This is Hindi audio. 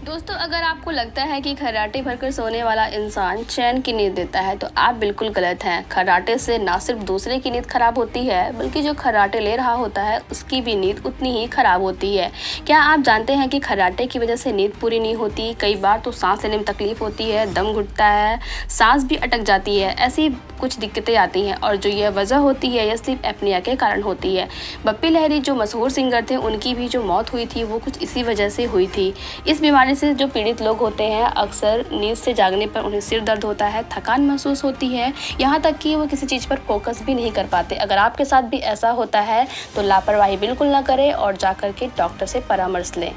दोस्तों, अगर आपको लगता है कि खर्राटे भरकर सोने वाला इंसान चैन की नींद देता है तो आप बिल्कुल गलत हैं। खर्राटे से ना सिर्फ दूसरे की नींद खराब होती है, बल्कि जो खर्राटे ले रहा होता है उसकी भी नींद उतनी ही खराब होती है। क्या आप जानते हैं कि खर्राटे की वजह से नींद पूरी नहीं होती? कई बार तो सांस लेने में तकलीफ होती है, दम घुटता है, सांस भी अटक जाती है। ऐसी कुछ दिक्कतें आती हैं और जो यह वजह होती है यह स्लीप एपनिया के कारण होती है। बप्पी लहरी जो मशहूर सिंगर थे, उनकी भी जो मौत हुई थी वो कुछ इसी वजह से हुई थी। इस बीमारी से जो पीड़ित लोग होते हैं, अक्सर नींद से जागने पर उन्हें सिर दर्द होता है, थकान महसूस होती है, यहाँ तक कि वो किसी चीज़ पर फोकस भी नहीं कर पाते। अगर आपके साथ भी ऐसा होता है तो लापरवाही बिल्कुल ना करें और जाकर के डॉक्टर से परामर्श लें।